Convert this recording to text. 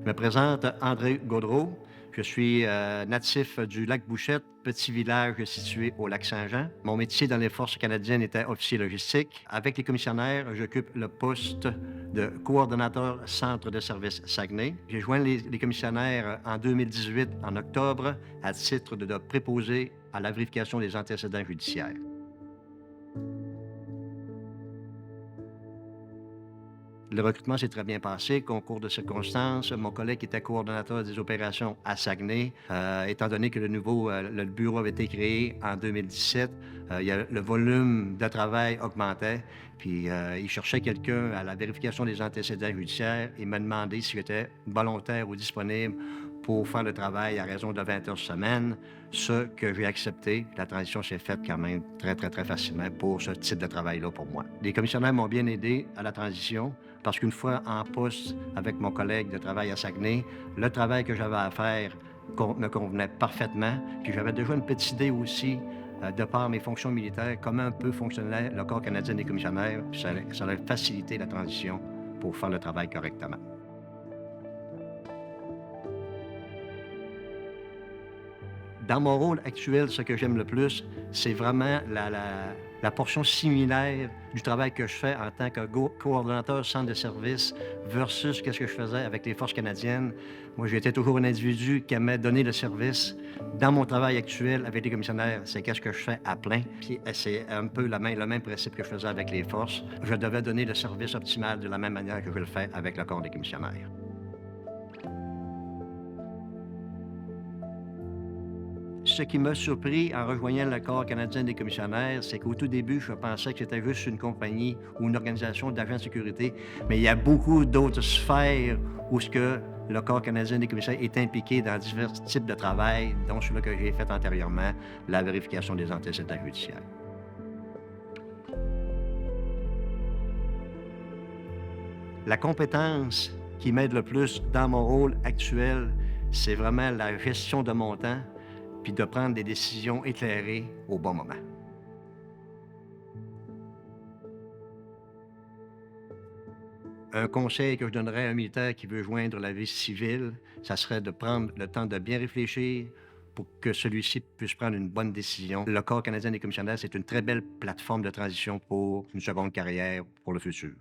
Je me présente, André Gaudreault. Je suis natif du lac Bouchette, petit village situé au lac Saint-Jean. Mon métier dans les forces canadiennes était officier logistique. Avec les commissionnaires, j'occupe le poste de coordonnateur centre de service Saguenay. J'ai joint les commissionnaires en 2018, en octobre, à titre de préposé à la vérification des antécédents judiciaires. Le recrutement s'est très bien passé. Concours de circonstances. Mon collègue qui était coordonnateur des opérations à Saguenay, étant donné que le bureau avait été créé en 2017, le volume de travail augmentait. Puis il cherchait quelqu'un à la vérification des antécédents judiciaires. Il m'a demandé si j'étais volontaire ou disponible pour faire le travail à raison de 20 heures semaine, ce que j'ai accepté. La transition s'est faite quand même très, très, très facilement pour ce type de travail-là pour moi. Les commissionnaires m'ont bien aidé à la transition parce qu'une fois en poste avec mon collègue de travail à Saguenay, le travail que j'avais à faire me convenait parfaitement. Puis j'avais déjà une petite idée aussi, de par mes fonctions militaires, comment un peu fonctionnait le Corps canadien des commissionnaires. Puis ça allait faciliter la transition pour faire le travail correctement. Dans mon rôle actuel, ce que j'aime le plus, c'est vraiment la portion similaire du travail que je fais en tant que coordonnateur centre de service versus qu'est-ce que je faisais avec les forces canadiennes. Moi, j'étais toujours un individu qui aimait donner le service. Dans mon travail actuel avec les commissionnaires, c'est qu'est-ce que je fais à plein. Puis c'est un peu le même principe que je faisais avec les forces. Je devais donner le service optimal de la même manière que je le fais avec le corps des commissionnaires. Ce qui m'a surpris en rejoignant le Corps canadien des commissionnaires, c'est qu'au tout début, je pensais que c'était juste une compagnie ou une organisation d'agents de sécurité, mais il y a beaucoup d'autres sphères où le Corps canadien des commissaires est impliqué dans divers types de travail, dont celui que j'ai fait antérieurement, la vérification des antécédents judiciaires. La compétence qui m'aide le plus dans mon rôle actuel, c'est vraiment la gestion de mon temps, puis de prendre des décisions éclairées au bon moment. Un conseil que je donnerais à un militaire qui veut joindre la vie civile, ça serait de prendre le temps de bien réfléchir pour que celui-ci puisse prendre une bonne décision. Le Corps canadien des commissionnaires, c'est une très belle plateforme de transition pour une seconde carrière pour le futur.